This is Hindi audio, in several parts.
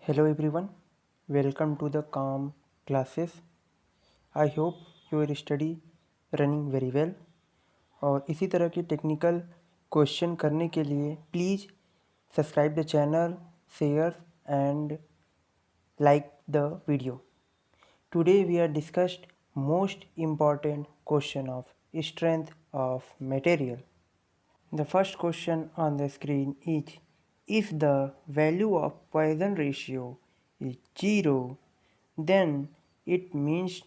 Hello everyone, welcome to the Calm classes. I hope your study running very well. और इसी तरह के टेक्निकल क्वेश्चन करने के लिए please subscribe the channel, share and like the video. Today we are discussed most important question of strength of material. The first question on the screen is, if the value of Poisson ratio is 0, then it means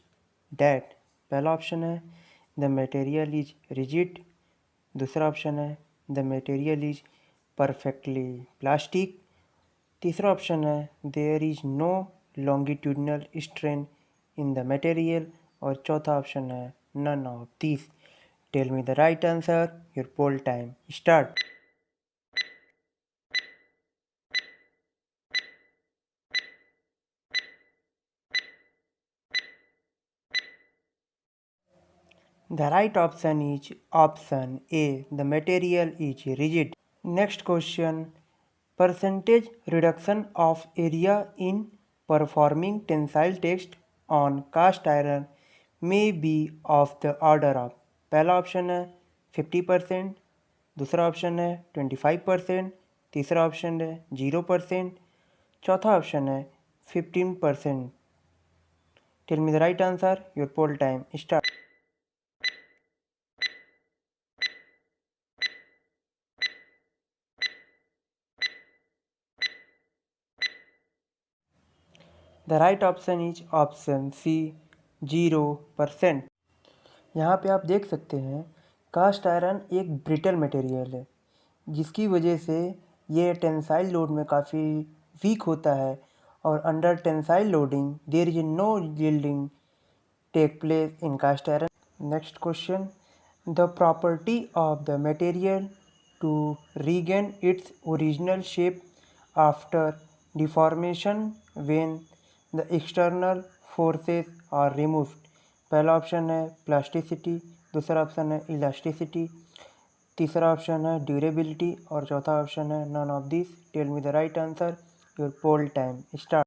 that पहला ऑप्शन है the material is rigid, दूसरा ऑप्शन है the material is perfectly plastic, तीसरा ऑप्शन है there is no longitudinal strain in the material और चौथा ऑप्शन है none of these. Tell me the right answer. Your poll time start. The right option is option A. The material is rigid. Next question. Percentage reduction of area in performing tensile test on cast iron may be of the order of. पहला ऑप्शन है 50%, दूसरा ऑप्शन है 25%, तीसरा ऑप्शन है 0%, चौथा ऑप्शन है 15%. Tell me the right answer. Your poll time start. The right option is option C 0%. यहाँ पे आप देख सकते हैं कास्ट आयरन एक ब्रिटल मटेरियल है जिसकी वजह से ये टेंसाइल लोड में काफ़ी वीक होता है और under tensile loading there is no yielding take place in cast iron. Next question. The property of the material to regain its original shape after deformation when the external forces are removed. पहला ऑप्शन है प्लास्टिसिटी, दूसरा ऑप्शन है इलास्टिसिटी, तीसरा ऑप्शन है ड्यूरेबिलिटी और चौथा ऑप्शन है none of this. Tell me the right answer. Your poll time start.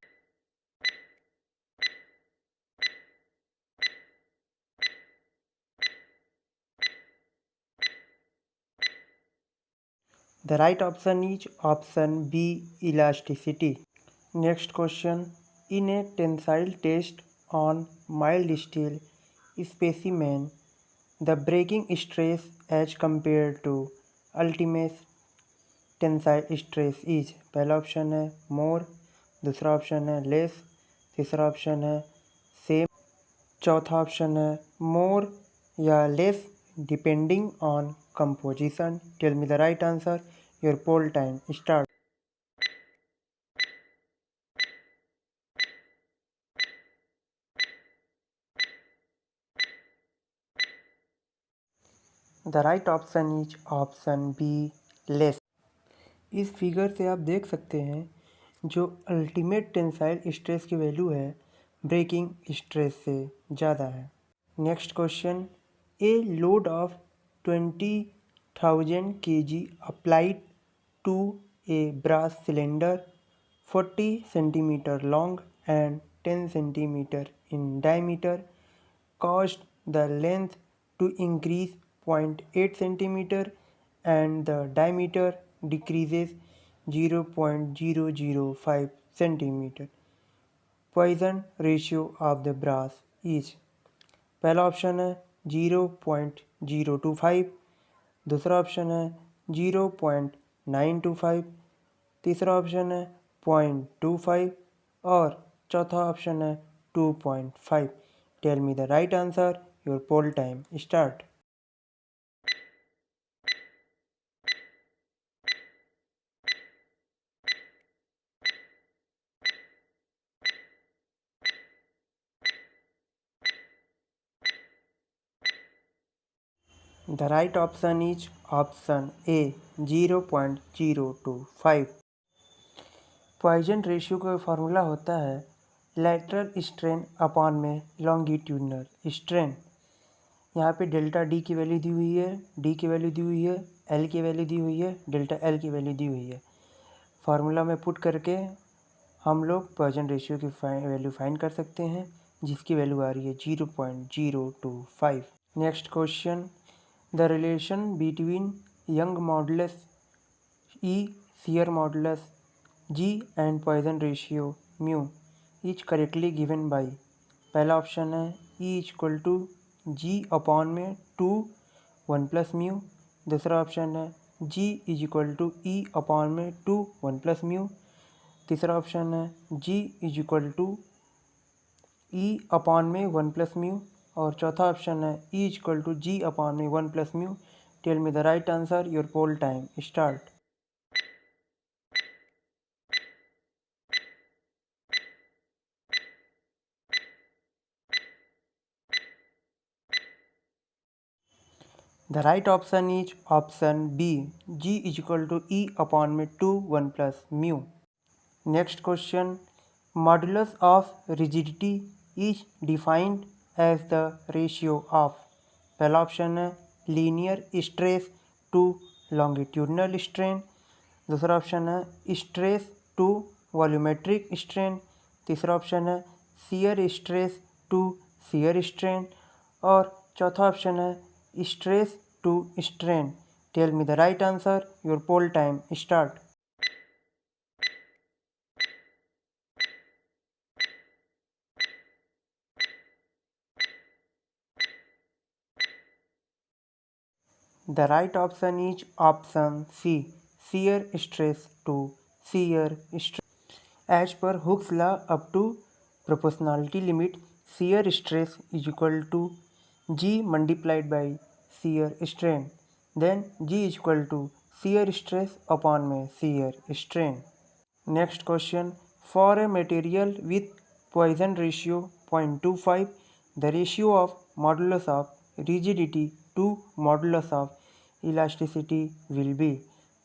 The right option is option B elasticity. Next question. In a tensile test on mild steel specimen, the breaking stress as compared to ultimate tensile stress is. पहला ऑप्शन है मोर, दूसरा ऑप्शन है लेस, तीसरा ऑप्शन है सेम, चौथा ऑप्शन है मोर या less depending on composition. Tell me the right answer. Your poll time start. The right option is option B less. इस फिगर से आप देख सकते हैं जो अल्टीमेट टेंसाइल स्ट्रेस की वैल्यू है ब्रेकिंग स्ट्रेस से ज़्यादा है. Next question. A load of 20,000 kg applied to a brass cylinder 40 centimeter long and 10 centimeter in diameter caused the length to increase 0.8 centimeter and the diameter decreases 0.005 centimeter. Poisson ratio of the brass is. पहला ऑप्शन है 0.025, दूसरा ऑप्शन है 0.925, तीसरा ऑप्शन है 0.25 और चौथा ऑप्शन है 2.5. Tell me the right answer. Your poll time start. The right option is option A 0.025. Poisson ratio का फार्मूला होता है लैटरल स्ट्रेन अपॉन में लॉन्गिट्यूडनल स्ट्रेन. यहाँ पे डेल्टा डी की वैल्यू दी हुई है, डी की वैल्यू दी हुई है, एल की वैल्यू दी हुई है, डेल्टा एल की वैल्यू दी हुई है. फार्मूला में पुट करके हम लोग पॉइजन रेशियो की वैल्यू फाइंड कर सकते हैं, जिसकी वैल्यू आ रही है 0.025। Next question, the relation between young modulus E, shear modulus G and Poisson ratio mu is correctly given by। पहला ऑप्शन है E equal to G upon में 2 1 प्लस म्यू। दूसरा ऑप्शन है G is equal to E upon में 2 1 प्लस म्यू। तीसरा ऑप्शन है G is equal to E upon में 1 प्लस म्यू। और चौथा ऑप्शन है E equal to G upon में 1 plus mu. Tell me the right answer, your poll time start. The right option is option B, G is equal to E upon में 2 1 plus mu। Next question, modulus of rigidity is defined as the ratio of। पहला ऑप्शन है linear stress to longitudinal strain. दूसरा ऑप्शन है स्ट्रेस टू वॉल्यूमेट्रिक स्ट्रेन। तीसरा ऑप्शन है shear stress to shear strain. और चौथा ऑप्शन है stress to strain. Tell me the right answer, your poll time start. The right option is option C, shear stress to shear stress। As per Hooke's law, up to proportionality limit, shear stress is equal to G multiplied by shear strain। Then G is equal to shear stress upon में shear strain। Next question, for a material with Poisson ratio 0.25, the ratio of modulus of rigidity to modulus of elasticity will be।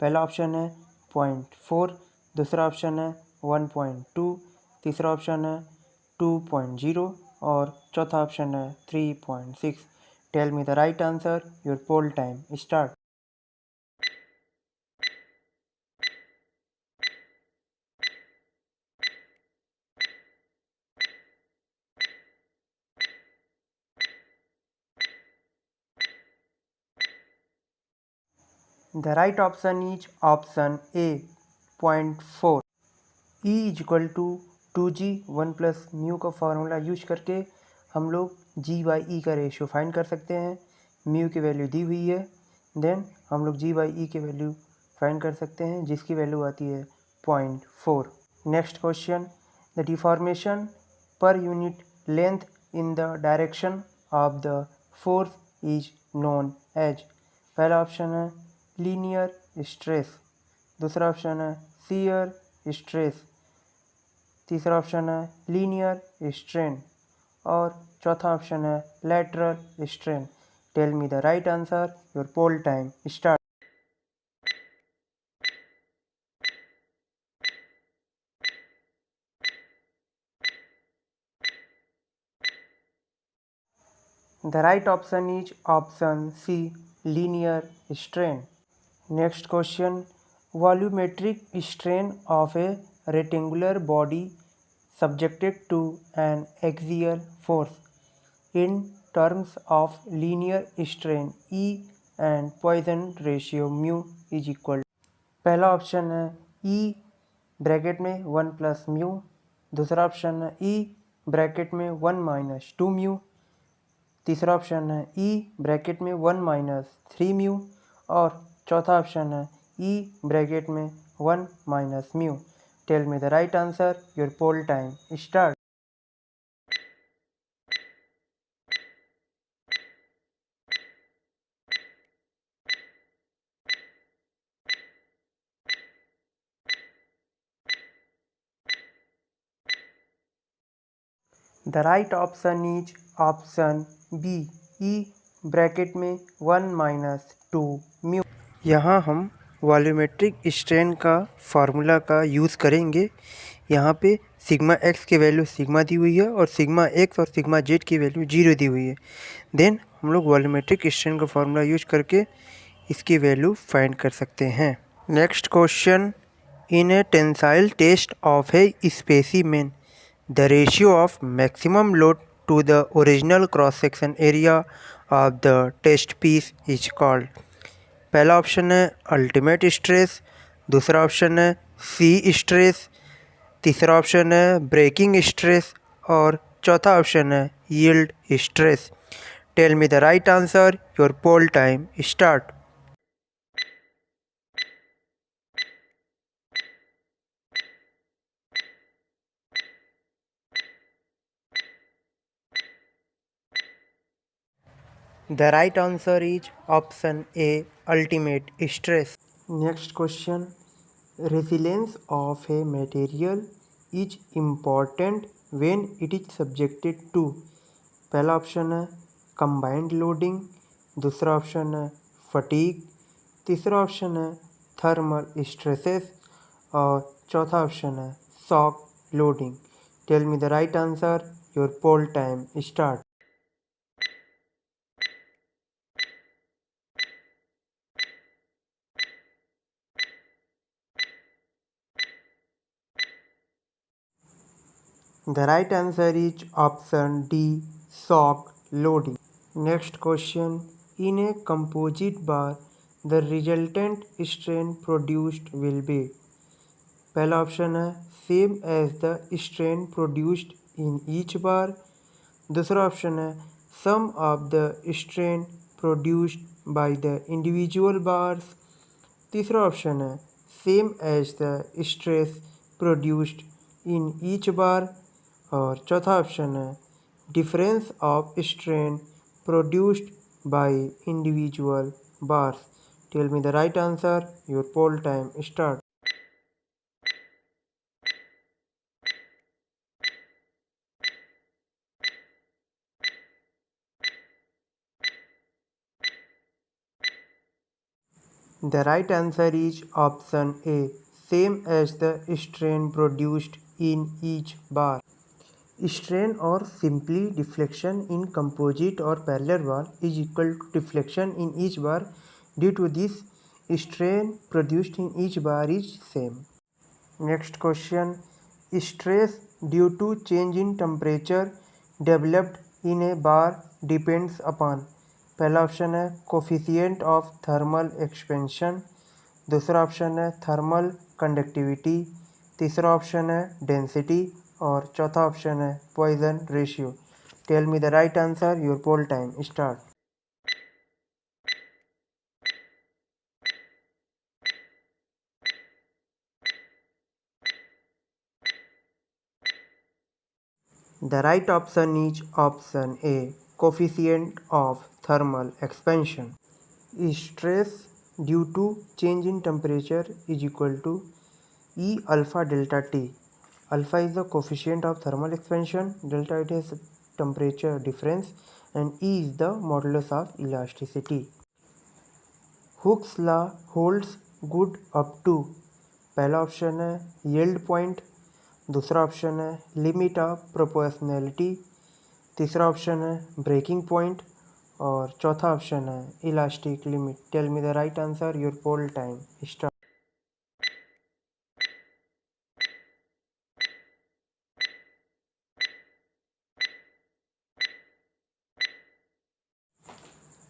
पहला ऑप्शन है 0.4, दूसरा ऑप्शन है 1.2, तीसरा ऑप्शन है 2.0 और चौथा ऑप्शन है 3.6। Tell me the right answer, your poll time start. The right option is option A, 0.4। E is equal to 2G 1 plus mu का फार्मूला यूज करके हम लोग G/E का रेशियो फाइंड कर सकते हैं। म्यू की वैल्यू दी हुई है, देन हम लोग G/E की वैल्यू फाइंड कर सकते हैं, जिसकी वैल्यू आती है 0.4। Next question, the deformation per unit length in the direction of the force is known as. पहला ऑप्शन है लीनियर स्ट्रेस, दूसरा ऑप्शन है शियर स्ट्रेस, तीसरा ऑप्शन है लीनियर स्ट्रेन और चौथा ऑप्शन है lateral strain. Tell me the right answer, your poll time start. The right option is option C, linear strain। Next question, volumetric strain of a rectangular body subjected to an axial force in terms of linear strain E and Poisson ratio mu is equal। पहला ऑप्शन है E ब्रैकेट में 1 प्लस म्यू, दूसरा ऑप्शन है E ब्रैकेट में 1 माइनस 2 म्यू, तीसरा ऑप्शन है E ब्रैकेट में 1 माइनस 3 म्यू और चौथा ऑप्शन है E ब्रैकेट में 1 minus mu. Tell me the right answer, your poll time start. The right option is option B, E bracket में 1 माइनस 2 म्यू। यहाँ हम वॉल्यूमेट्रिक स्ट्रेन का फार्मूला का यूज़ करेंगे। यहाँ पे सिग्मा एक्स की वैल्यू सिग्मा दी हुई है और सिग्मा एक्स और सिग्मा जेड की वैल्यू 0 दी हुई है। देन हम लोग वॉल्यूमेट्रिक स्ट्रेन का फार्मूला यूज करके इसकी वैल्यू फाइंड कर सकते हैं। Next question, In a tensile test of a specimen, the ratio of maximum load to the original cross-section area of the test piece is called। पहला ऑप्शन है अल्टीमेट स्ट्रेस, दूसरा ऑप्शन है सी स्ट्रेस, तीसरा ऑप्शन है ब्रेकिंग स्ट्रेस और चौथा ऑप्शन है yield stress. Tell me the right answer, your poll time start. The right answer is option A, ultimate stress। Next question, resilience of a material is important when it is subjected to। पहला ऑप्शन है कंबाइंड लोडिंग, दूसरा ऑप्शन है फटीग, तीसरा ऑप्शन है थर्मल स्ट्रेसेस और चौथा ऑप्शन है shock loading. Tell me the right answer, your poll time start. The right answer is option D, shock loading। Next question, in a composite bar, the resultant strain produced will be। पहला ऑप्शन है same as the strain produced in each bar, दूसरा ऑप्शन है sum of the strain produced by the individual bars, तीसरा ऑप्शन है same as the stress produced in each bar और चौथा ऑप्शन है difference of strain produced by individual bars. Tell me the right answer, your poll time start. The right answer is option A, same as the strain produced in each bar। Strain और सिंपली डिफ्लेक्शन इन कंपोजिट और parallel bar is equal to deflection in each bar due to this strain produced in each bar is same. Next question, stress due to change in temperature developed in a bar depends upon. पहला ऑप्शन है कोफिशिएंट ऑफ थर्मल एक्सपेंशन, दूसरा ऑप्शन है थर्मल कंडक्टिविटी, तीसरा ऑप्शन है डेंसिटी और चौथा ऑप्शन है Poisson ratio. Tell me the right answer, your poll time start. The right option is option A, coefficient of thermal expansion. Stress due to change in temperature is equal to E alpha delta T. Alpha is the coefficient of thermal expansion, delta it is temperature difference and E is the modulus of elasticity। Hooke's law holds good up to। पहला ऑप्शन है yield point, दूसरा ऑप्शन है लिमिट ऑफ प्रोपोर्शनैलिटी, तीसरा ऑप्शन है ब्रेकिंग पॉइंट और चौथा ऑप्शन है elastic limit. Tell me the right answer, your poll time start.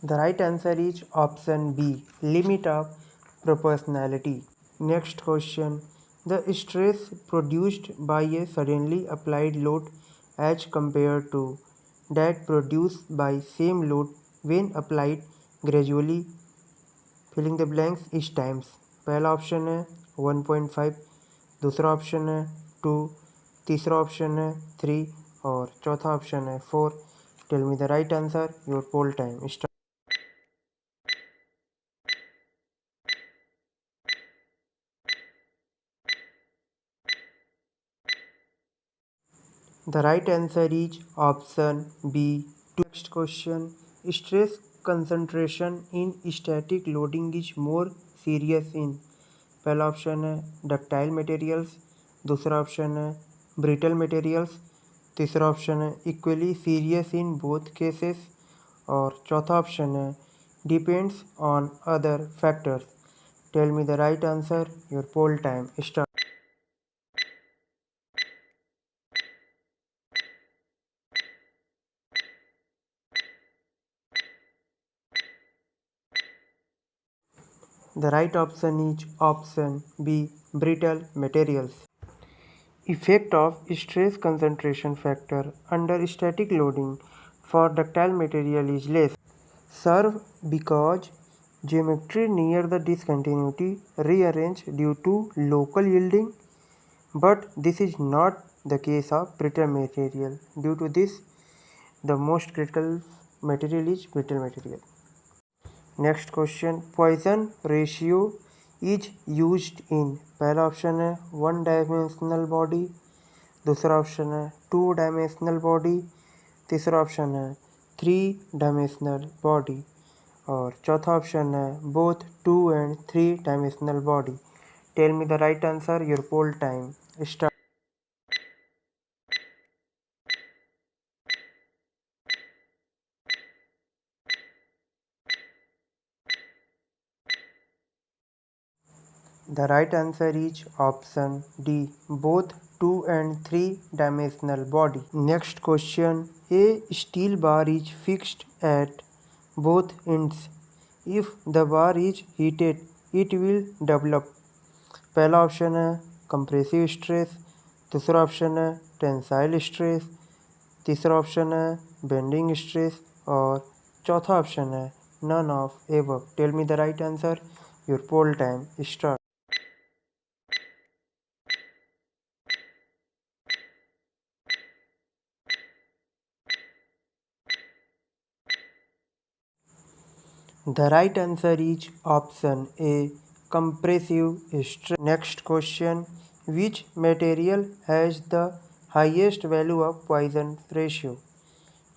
The right answer is option B, limit of proportionality। Next question, the stress produced by a suddenly applied load as compared to that produced by same load when applied gradually, filling the blanks is times। पहला ऑप्शन है 1.5, दूसरा ऑप्शन है 2, तीसरा ऑप्शन है 3 और चौथा ऑप्शन है 4। Tell me the right answer, your poll time start. The right answer is option B, 2। Next question, stress concentration in static loading is more serious in। पहला ऑप्शन है डक्टाइल मटेरियल्स, दूसरा ऑप्शन है ब्रिटल मटेरियल्स, तीसरा ऑप्शन है equally serious in both cases और चौथा ऑप्शन है depends on other factors. Tell me the right answer, your poll time start. The right option is option B, brittle materials. Effect of stress concentration factor under static loading for ductile material is less. Serve because geometry near the discontinuity rearranged due to local yielding, but this is not the case of brittle material. Due to this, the most critical material is brittle material. Next question, Poisson ratio is used in. पहला ऑप्शन है 1 डायमेंशनल बॉडी, दूसरा ऑप्शन है 2 डायमेंशनल बॉडी, तीसरा ऑप्शन है 3 डायमेंशनल बॉडी और चौथा ऑप्शन है both 2 and 3 dimensional body. Tell me the right answer, your poll time start. The right answer is option D, both 2 and 3 dimensional body. Next question, a steel bar is fixed at both ends. If the bar is heated, it will develop. पहला ऑप्शन है कंप्रेसिव स्ट्रेस, दूसरा ऑप्शन है टेंसाइल स्ट्रेस, तीसरा ऑप्शन है बेंडिंग स्ट्रेस और चौथा ऑप्शन है none of above. Tell me the right answer, your poll time start. The right answer is option A, compressive stress. Next question, which material has the highest value of Poisson ratio?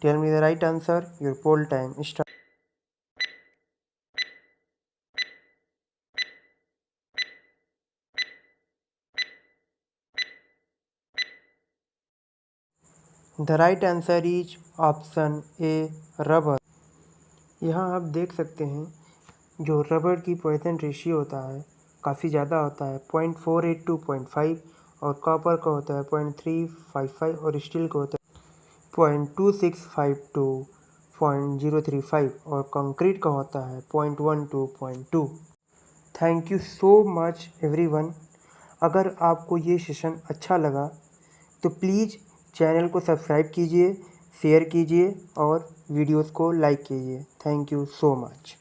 Tell me the right answer, your poll time start. The right answer is option A, rubber. यहाँ आप देख सकते हैं जो रबर की पॉइसन रेशियो होता है काफ़ी ज़्यादा होता है 0.48 to 0.5 और कॉपर का होता है 0.355 और स्टील का होता है 0.265 to 0.035 और कंक्रीट का होता है 0.1 to 0.2। Thank you so much everyone. अगर आपको ये सेशन अच्छा लगा तो प्लीज़ चैनल को सब्सक्राइब कीजिए, शेयर कीजिए और वीडियोस को लाइक कीजिए। Thank you so much.